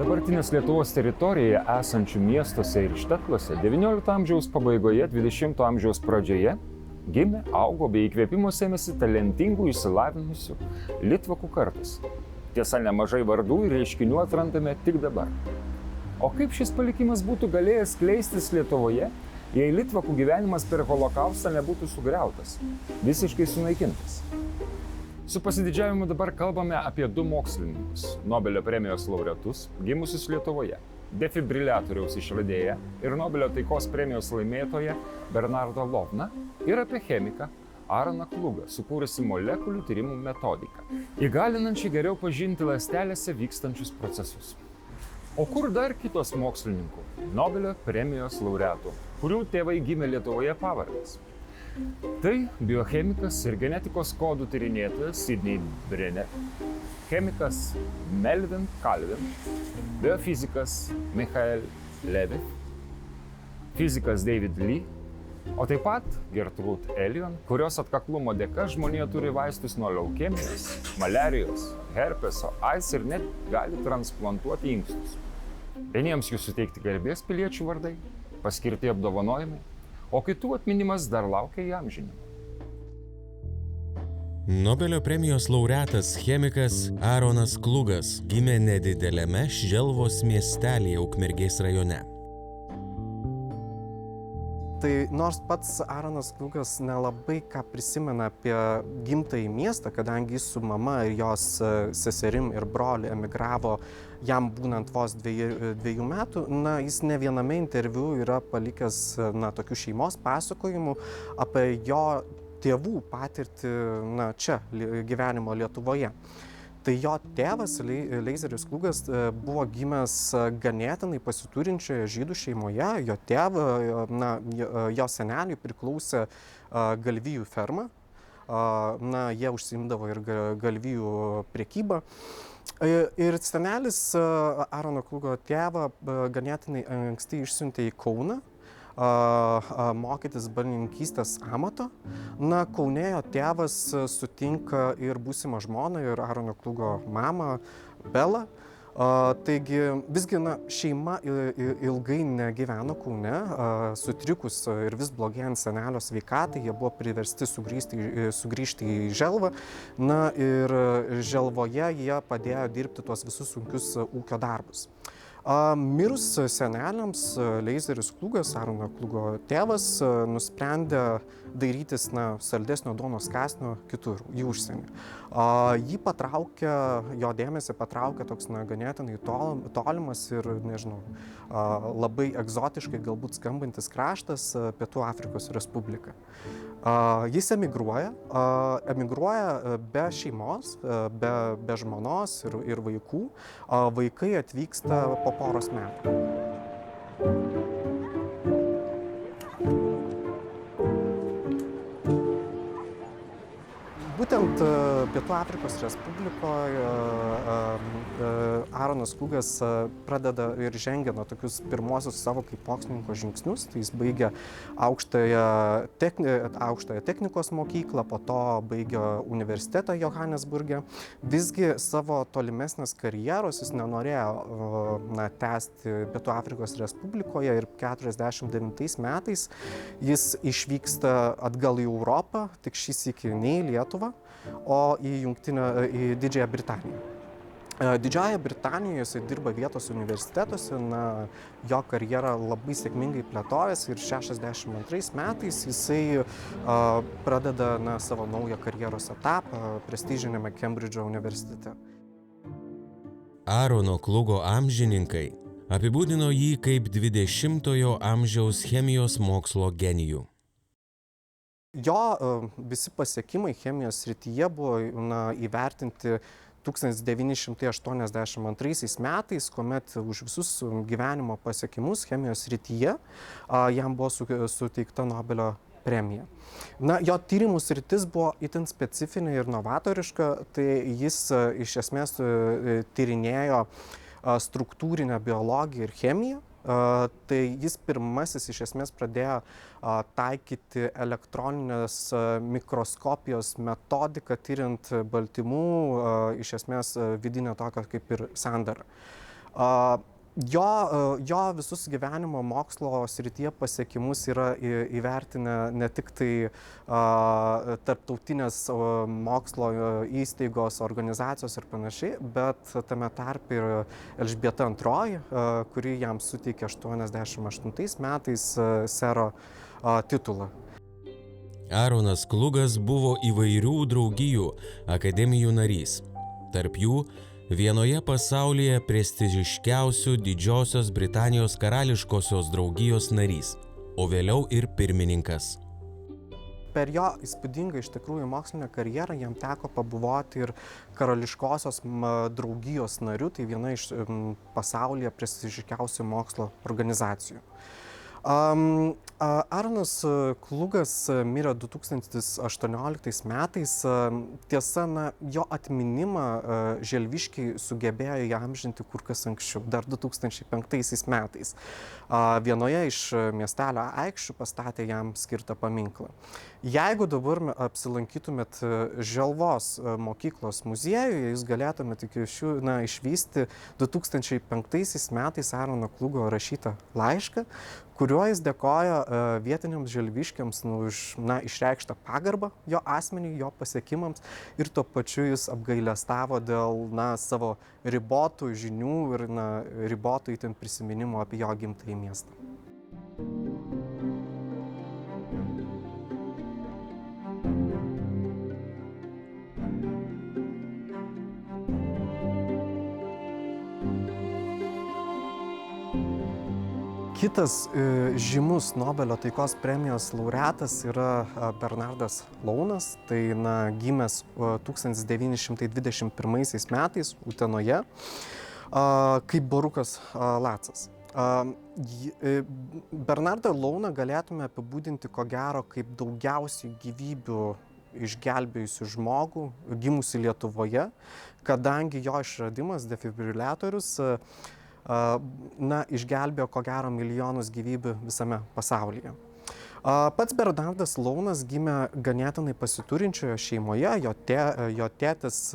Dabartinės Lietuvos teritorijoje esančių miestuose ir štetluose XIX amžiaus pabaigoje, XX amžiaus pradžioje gimė, augo bei įkvėpimo sėmėsi talentingų, išsilavinusių litvakų kartas. Tiesa, nemažai vardų ir reiškinių atrandame tik dabar. O kaip šis palikimas būtų galėjęs skleistis Lietuvoje, jei litvakų gyvenimas per holokaustą nebūtų sugriautas, visiškai sunaikintas? Su pasididžiavimu dabar kalbame apie du mokslininkus, Nobelio premijos laureatus, gimusius Lietuvoje, defibriliatoriaus išradėją ir Nobelio taikos premijos laimėtoją Bernardą Lovną, ir apie chemiką Aaroną Klugą, sukūrusi molekulių tyrimų metodiką, įgalinančią geriau pažinti ląstelėse vykstančius procesus. O kur dar kitos mokslininkų, Nobelio premijos laureatų, kurių tėvai gimė Lietuvoje pavardės? Tai biochemikas ir genetikos kodų tyrinėtojas Sidney Brenner, chemikas Melvin Calvin, biofizikas Michael Levy, fizikas David Lee, o taip pat Gertrude Elion, kurios atkaklumo dėka žmonija turi vaistus nuo leukemijos, maliarijos, herpeso, AIDS ir net gali transplantuoti inkstus. Vieniems jų suteikti garbės piliečių vardai, paskirti apdovanojimai, o kitų atminimas dar laukia įamžinimo. Nobelio premijos laureatas chemikas Aaronas Klugas gimė nedideliame Želvos miestelyje Ukmergės rajone. Tai nors pats Aaronas Klugas nelabai ką prisimena apie gimtąjį miestą, kadangi jis su mama ir jos seserim ir broliu emigravo jam būnant vos 2 metų, jis ne viename interviu yra palikęs tokių šeimos pasakojimų apie jo tėvų patirtį čia gyvenimo Lietuvoje. Tai jo tėvas, Leizeris Klugas, buvo gimęs ganėtinai pasiturinčioje žydų šeimoje. Jo seneliui priklausė galvijų ferma. Jie užsiimdavo ir galvijų prekybą. Ir senelis Aarono Klugo tėvą ganėtinai anksti išsiuntė į Kauną mokytis banininkystės amato. Kaune jo tėvas sutinka ir būsimą žmoną, ir Aarono Klugo mamą Belą. Taigi visgi šeima ilgai negyveno Kaune, sutrikus ir vis blogėjant senelio sveikatai, jie buvo priversti sugrįžti į Želvą. Ir Želvoje jie padėjo dirbti tuos visus sunkius ūkio darbus. Mirus seneliams, Leizeris Klugas, Aarono Klugo tėvas, nusprendė dairytis saldesnio duonos kąsnio kitur, į užsienį. Jo dėmesį patraukė toks ganėtinai tolimas ir, labai egzotiškai galbūt skambantis kraštas Pietų Afrikos Respublika. Jis emigruoja be šeimos, be žmonos ir vaikų. Vaikai atvyksta po poros metų. Būtent Pietų Afrikos Respublikoje Aaronas Klugas pradeda ir žengia tokius pirmosius savo kaip mokslininko žingsnius. Tai jis baigia aukštąją technikos mokyklą, po to baigia universitetą Johanesburge. Visgi savo tolimesnės karjeros jis nenorėjo tęsti Pietų Afrikos Respublikoje ir 49 metais jis išvyksta atgal į Europą, tik šįsyk ne į Lietuvą, o į Didžiąją Britaniją. Didžiojoje Britanijoje jisai dirba vietos universitetuose, jo karjera labai sėkmingai plėtojasi ir 62 metais jisai pradeda savo naują karjeros etapą prestižiniame Kembridžo universitete. Aarono Klugo amžininkai apibūdino jį kaip 20-ojo amžiaus chemijos mokslo genijų. Jo visi pasiekimai chemijos srityje buvo įvertinti 1982 metais, kuomet už visus gyvenimo pasiekimus chemijos srityje jam buvo suteikta Nobelio premija. Jo tyrimų sritis buvo itin specifinė ir novatoriška, tai jis iš esmės tyrinėjo struktūrinę biologiją ir chemiją. Tai jis pirmasis iš esmės pradėjo taikyti elektroninės mikroskopijos metodiką, tyrint baltymų, iš esmės vidinę tokią kaip ir sandarą. Jo visus gyvenimo mokslo srityje pasiekimus yra įvertinę ne tik tai tarptautinės mokslo įstaigos, organizacijos ir panašiai, bet tame tarpe ir Elžbieta II, kuri jam suteikė 88 metais sero titulą. Aaronas Klugas buvo įvairių draugijų, akademijų narys. Tarp jų vienoje pasaulyje prestižiškiausių Didžiosios Britanijos karališkosios draugijos narys, o vėliau ir pirmininkas. Per jo įspūdingą iš tikrųjų mokslinę karjerą jam teko pabuvoti ir karališkosios draugijos nariu, tai viena iš pasaulyje prestižiškiausių mokslo organizacijų. Aaronas Klugas mirė 2018 metais. Tiesa, jo atminimą Želviškiai sugebėjo įamžinti kur kas anksčiau, dar 2005 metais. Vienoje iš miestelio aikščių pastatė jam skirtą paminklą. Jeigu dabar apsilankytumėt Želvos mokyklos muziejuje, jūs galėtumėt iki šių išvysti 2005 metais Aarono Klugo rašytą laišką, kuriuo jis dėkoja vietiniams želviškiams už išreikštą pagarbą jo asmeniui, jo pasiekimams ir tuo pačiu jis apgailestavo dėl savo ribotų žinių ir ribotų itin prisiminimų apie jo gimtąjį miestą. Kitas žymus Nobelio taikos premijos laureatas yra Bernardas Lounas, tai gimęs 1921 metais Utenoje, kaip Barukas Lacas. Bernardą Louną galėtume apibūdinti ko gero kaip daugiausiai gyvybių išgelbėjusių žmogų, gimusi Lietuvoje, kadangi jo išradimas, defibriliatorius, išgelbėjo ko gero milijonus gyvybių visame pasaulyje. Pats Bernardas Lounas gimė ganėtinai pasiturinčioje šeimoje, jo tėtis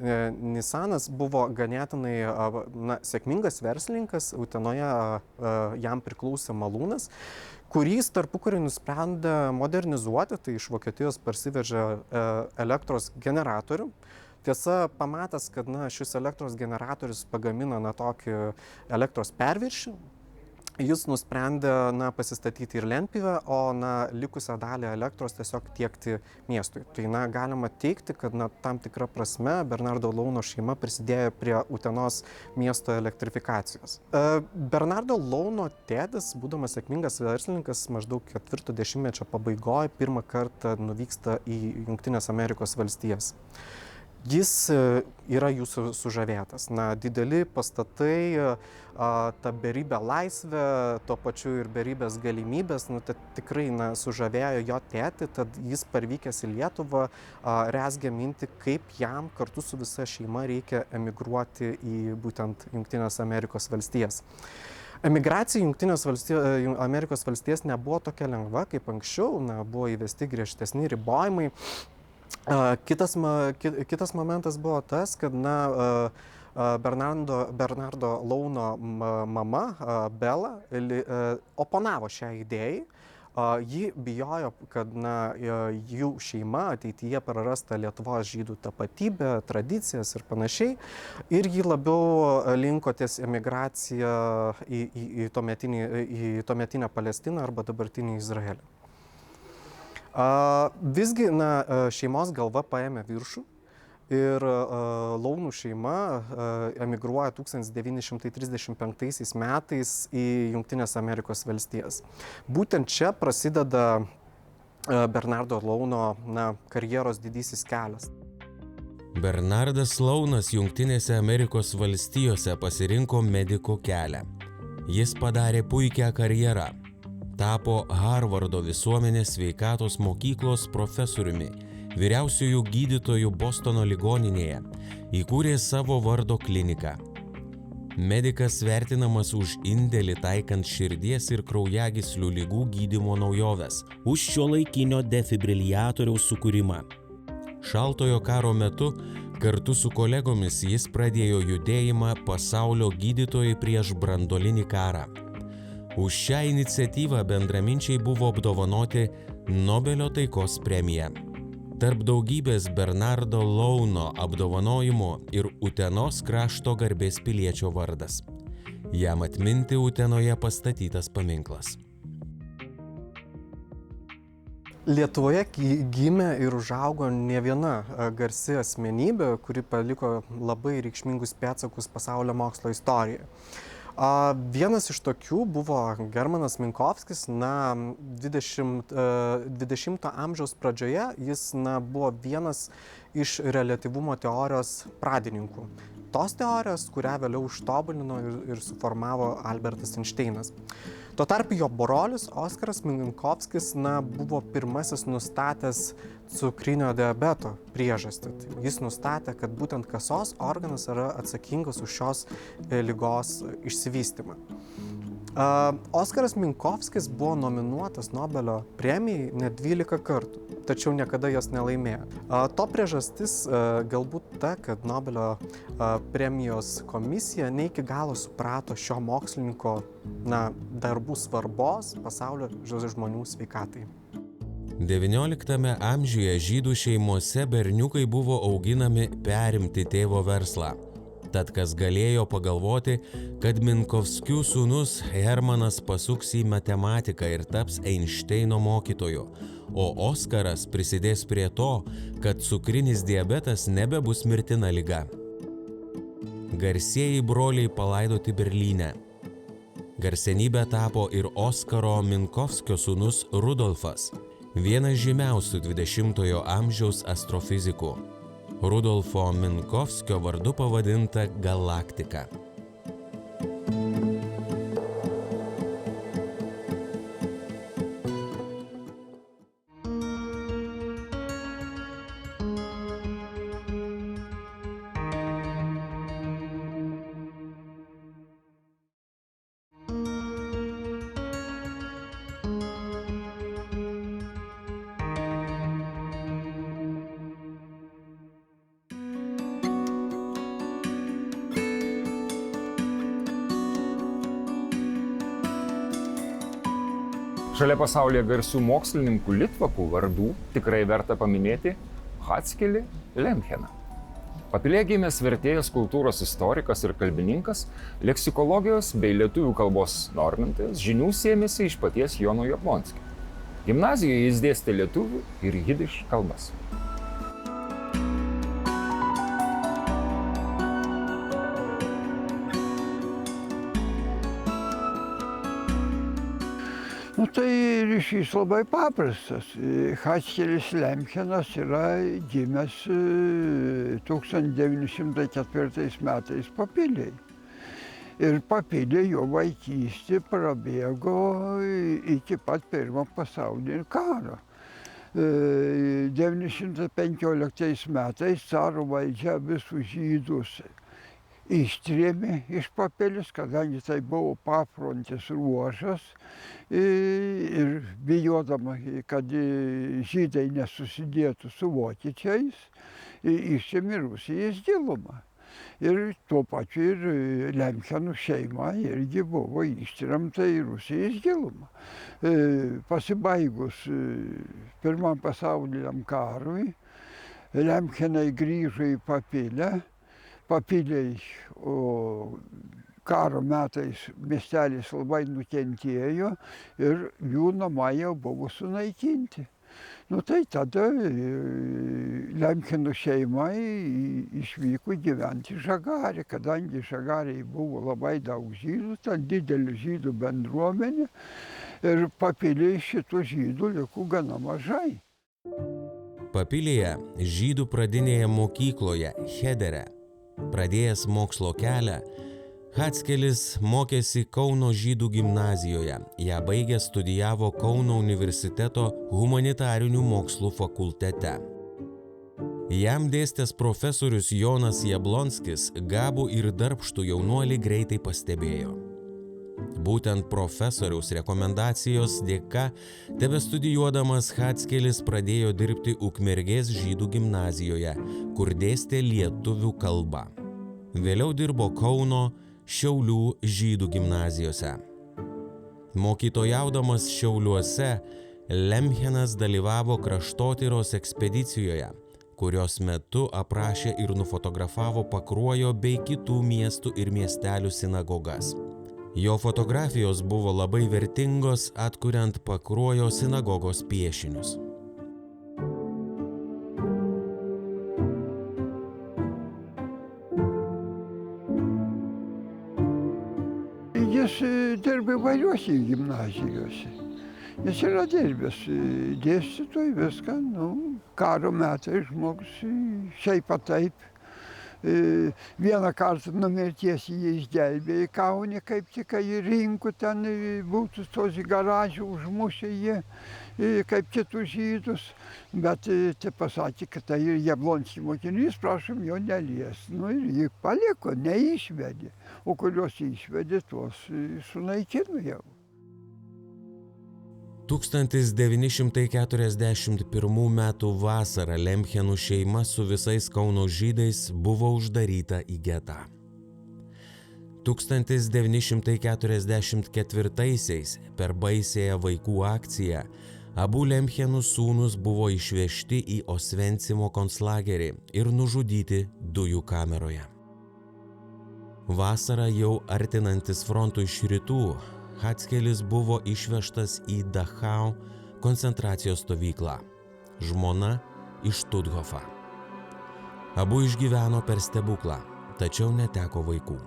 Nisanas buvo ganėtinai sėkmingas verslininkas, Utenoje jam priklausė malūnas, kurį jis tarpukariu nusprendė modernizuoti, tai iš Vokietijos parsivežė elektros generatorių. Tiesa, pamatęs, kad šis elektros generatorius pagamina tokį elektros perviršį, jis nusprendė pasistatyti ir lentpjūvę, o likusią dalį elektros tiesiog tiekti miestui. Tai galima teigti, kad tam tikra prasme Bernardo Louno šeima prisidėjo prie Utenos miesto elektrifikacijos. Bernardo Louno tėtis, būdamas sėkmingas verslininkas, maždaug 40-mečio pabaigoje pirmą kartą nuvyksta į Jungtines Amerikos valstijas. Jis yra jūsų sužavėtas. Dideli pastatai, ta beribė laisvė, tuo pačiu ir beribės galimybės, tikrai sužavėjo jo tėtį, tad jis parvykęs į Lietuvą rezgė mintį, kaip jam kartu su visa šeima reikia emigruoti į būtent Jungtines Amerikos valstijas. Emigracija į Jungtines Amerikos valstijas nebuvo tokia lengva kaip anksčiau, buvo įvesti griežtesni ribojimai. Kitas momentas buvo tas, kad Bernardo Louno mama Bela oponavo šią idėją. Ji bijojo, kad jų šeima ateityje praras Lietuvos žydų tapatybę, tradicijas ir panašiai. Ir ji labiau linko ties emigraciją į tuometinę Palestiną arba dabartinį Izraelį. Visgi šeimos galva paėmė viršų ir Lounų šeima emigruoja 1935 metais į Jungtines Amerikos valstijas. Būtent čia prasideda Bernardo Launo karjeros didysis kelias. Bernardas Launas Jungtinėse Amerikos valstijose pasirinko mediko kelią. Jis padarė puikią karjerą. Tapo Harvardo visuomenės sveikatos mokyklos profesoriumi, vyriausiųjų gydytojų Bostono ligoninėje, įkūrė savo vardo kliniką. Medikas vertinamas už indėlį taikant širdies ir kraujagyslių ligų gydymo naujoves, už šiuolaikinio defibriliatoriaus sukūrimą. Šaltojo karo metu kartu su kolegomis jis pradėjo judėjimą Pasaulio gydytojai prieš branduolinį karą. Už šią iniciatyvą bendraminčiai buvo apdovanoti Nobelio taikos premija. Tarp daugybės Bernardo Launo apdovanojimų ir Utenos krašto garbės piliečio vardas. Jam atminti Utenoje pastatytas paminklas. Lietuvoje gimė ir užaugo ne viena garsi asmenybė, kuri paliko labai reikšmingus pėdsakus pasaulio mokslo istorijoje. Vienas iš tokių buvo Germanas Minkovskis. 20 amžiaus pradžioje jis buvo vienas iš reliatyvumo teorijos pradininkų. Tos teorijos, kurią vėliau ištobulino ir suformavo Albertas Einšteinas. Tuo tarpu jo brolis Oskaras Minkovskis buvo pirmasis nustatęs cukrinio diabeto priežastį. Jis nustatė, kad būtent kasos organas yra atsakingas už šios ligos išsivystymą. Oskaras Minkovskis buvo nominuotas Nobelio premijai net 12 kartų, tačiau niekada jos nelaimėjo. To priežastis galbūt ta, kad Nobelio premijos komisija ne iki galo suprato šio mokslininko darbų svarbos pasaulio žmonių sveikatai. XIX amžiuje žydų šeimose berniukai buvo auginami perimti tėvo verslą. Tad kas galėjo pagalvoti, kad Minkovskių sūnus Hermanas pasuks į matematiką ir taps Einšteino mokytoju, o Oskaras prisidės prie to, kad cukrinis diabetas nebebus mirtina liga. Garsieji broliai palaidoti Berlyne. Garsenybė tapo ir Oskaro Minkovskio sūnus Rudolfas, vienas žymiausių 20-ojo amžiaus astrofizikų. Rudolfo Minkovskio vardu pavadinta galaktika. Šalia pasaulyje garsių mokslininkų litvakų vardų tikrai verta paminėti Hatskelį Lemcheną. Papilėje gimęs vertėjas, kultūros istorikas ir kalbininkas, leksikologijos bei lietuvių kalbos normintojas, žinių sėmėsi iš paties Jono Jablonskio. Gimnazijoje jis dėstė lietuvių ir jidiš kalbas. Tai ryšys labai paprastas. Hatskelis Lemchenas yra gimęs 1904 metais Papilėj. Ir Papilė jo vaikystė prabėgo iki pat Pirmo pasaulinio karo. 915 metais caro valdžia visus žydus ištrėmė iš Papilės, kadangi tai buvo pafrontės ruožas ir bijodama, kad žydai nesusidėtų su vokiečiais, ištrėmė Rusijos gilumą. Ir tuo pačiu ir Lemchenų šeima irgi buvo ištremta į Rusijos gilumą. Pasibaigus Pirmam pasauliniam karui, Lemchenai grįžo į Papilę. Papilėj karo metais miestelis labai nukentėjo ir jų namai jau buvo sunaikinti. Tai tada Lemchenų šeima išvyko gyventi į Žagarę, kadangi Žagarėje buvo labai daug žydų, ten didelė žydų bendruomenė. Ir Papilėje šitų žydų liko gana mažai. Papilėje žydų pradinėje mokykloje Hedere, pradėjęs mokslo kelią, Hatskelis mokėsi Kauno žydų gimnazijoje, ją baigęs studijavo Kauno universiteto humanitarinių mokslų fakultete. Jam dėstęs profesorius Jonas Jablonskis gabų ir darbštų jaunuolį greitai pastebėjo. Būtent profesoriaus rekomendacijos dėka, tebestudijuodamas Hatskelis pradėjo dirbti Ukmergės žydų gimnazijoje, kur dėstė lietuvių kalbą. Vėliau dirbo Kauno, Šiaulių žydų gimnazijose. Mokytojaudamas Šiauliuose, Lemchenas dalyvavo kraštotyros ekspedicijoje, kurios metu aprašė ir nufotografavo Pakruojo bei kitų miestų ir miestelių sinagogas. Jo fotografijos buvo labai vertingos, atkuriant Pakruojo sinagogos piešinius. Jis dirba įvairiuose gimnazijose. Jis yra dirbęs dėstytojų, viską, karo metais žmogus šiaip taip. Vieną kartą nuo mirties jį išgelbėjo Kaune, kaip tik į rinkų ten būtų tos garažų užmušę jie, kaip kitus žydus. Bet tai pasakė, kad tai ir Jablonskio mokinys, prašom jo nelies. Ir jį paliko, neišvedė. O kuriuos išvedė, tuos sunaikino jau. 1941 m. vasarą Lemchenų šeima su visais Kauno žydais buvo uždaryta į getą. 1944-aisiais per baisiąją vaikų akciją abu Lemchenų sūnus buvo išvežti į Osvencimo konclagerį ir nužudyti dujų kameroje. Vasarą jau artinantis frontui iš rytų, Hatskelis buvo išvežtas į Dachau koncentracijos stovyklą, žmona iš Štuthofą. Abu išgyveno per stebuklą, tačiau neteko vaikų.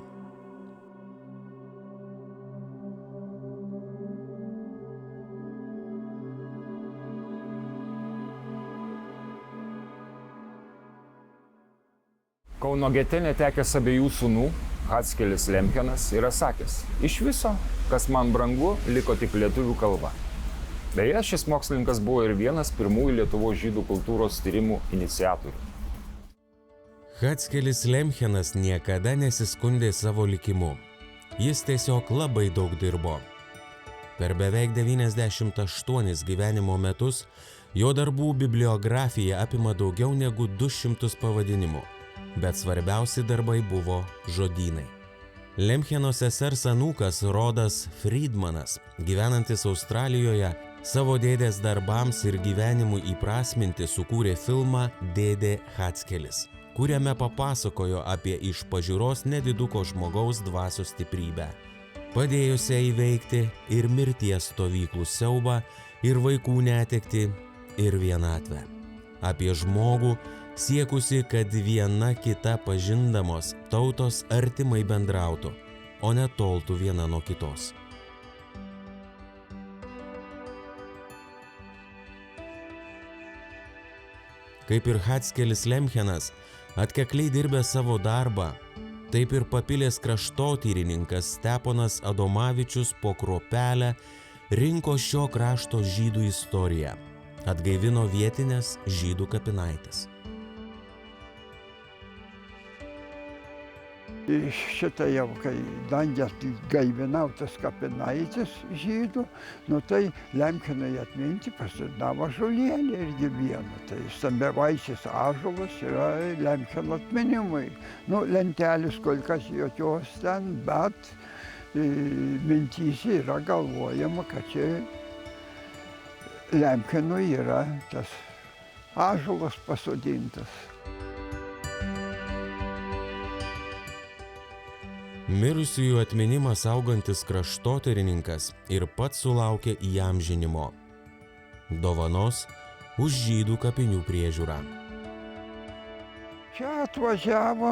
Kauno gete netekęs abiejų sūnų, Hatskelis Lemchenas yra sakęs, iš viso, kas man brangu, liko tik lietuvių kalba. Beje, šis mokslininkas buvo ir vienas pirmųjų Lietuvos žydų kultūros tyrimų iniciatorių. Hatskelis Lemchenas niekada nesiskundė savo likimu. Jis tiesiog labai daug dirbo. Per beveik 98 gyvenimo metus jo darbų bibliografija apima daugiau negu 200 pavadinimų. Bet svarbiausi darbai buvo žodynai. Lemcheno sesers anūkas Rodas Friedmanas, gyvenantis Australijoje, savo dėdės darbams ir gyvenimui įprasminti sukūrė filmą Dėdė Hatskelis, kuriame papasakojo apie iš pažiūros nediduko žmogaus dvasios stiprybę, padėjusią įveikti ir mirties stovyklų siaubą, ir vaikų netektį, ir vienatvę. Apie žmogų, siekusi, kad viena kita pažindamos tautos artimai bendrautų, o ne toltų viena nuo kitos. Kaip ir Hatskelis Lemchenas, atkakliai dirbė savo darbą, taip ir Papilės kraštotyrininkas Steponas Adomavičius po kruopelę rinko šio krašto žydų istoriją, atgaivino vietinės žydų kapinaitės. Šitą jau, kai Dangės gaivinau tas kapinaitis žydų, tai Lemchenui atminti pasidavo ąžuolėlį irgi vieną. Tai stambiavaisis ąžuolas yra Lemcheno atminimui. Lentelės kol kas jokios ten, bet mintyse yra galvojama, kad čia Lemchenui yra tas ąžuolas pasodintas. Mirusiųjų atminimą saugantis kraštotyrininkas ir pats sulaukė įamžinimo – dovanos už žydų kapinių priežiūrą. Čia atvažiavo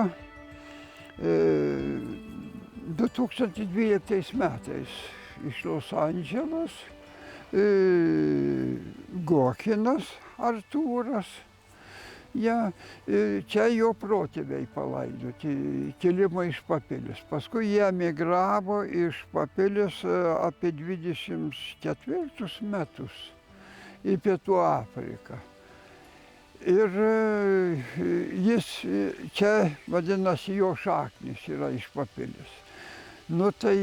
2012 metais iš Los Andželos Gokinas Artūras. Ja, čia jo protėviai palaidoti, Kilimo iš Papilės. Paskui jie emigravo iš Papilės apie 24 metus į Pietų Afriką. Ir jis čia, vadinasi, jo šaknis yra iš Papilės. Nu tai,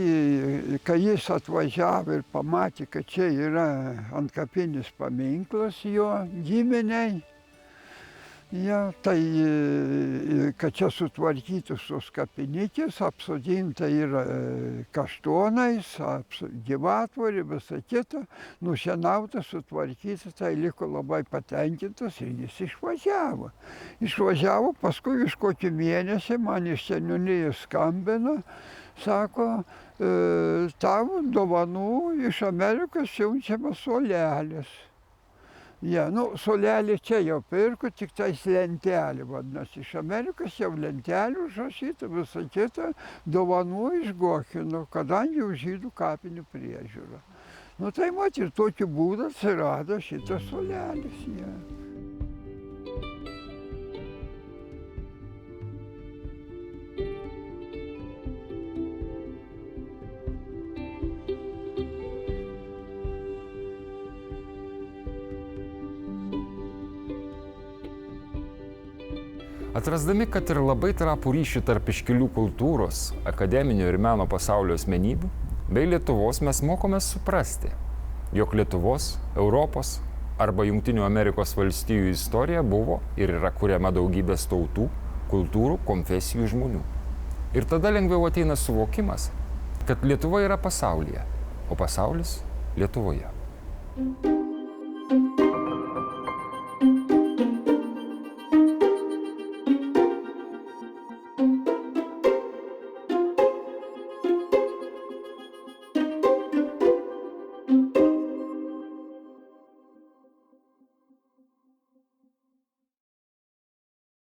kai jis atvažiavo ir pamatė, kad čia yra antkapinis paminklas jo giminiai, ja, tai, kad čia sutvarkytos tos kapinikės, apsodinta yra kaštonais, gyvatvorė, visa kita, nušienauta, sutvarkyta, tai liko labai patenkintas ir jis išvažiavo. Išvažiavo, paskui iš kokį mėnesį man iš seniūnijos skambino, sako, tavo dovanų iš Amerikos siunčiamas suolelis. Ja, nu, suolelį čia jau pirko, tik tais lentelė, vadinasi, iš Amerikos jau lentelė užrašyta, visa kita, dovanų iš Gochino, kadangi už žydų kapinių priežiūrą. Nu, tai mat, ir tokiu būdu atsirado šitas suolelis. Ja. Atrasdami, kad ir labai trapų ryšį tarp iškilių kultūros, akademinio ir meno pasaulio asmenybių, bei Lietuvos mes mokomės suprasti, jog Lietuvos, Europos arba Jungtinių Amerikos valstijų istorija buvo ir yra kuriama daugybės tautų, kultūrų, konfesijų žmonių. Ir tada lengviau ateina suvokimas, kad Lietuva yra pasaulyje, o pasaulis Lietuvoje.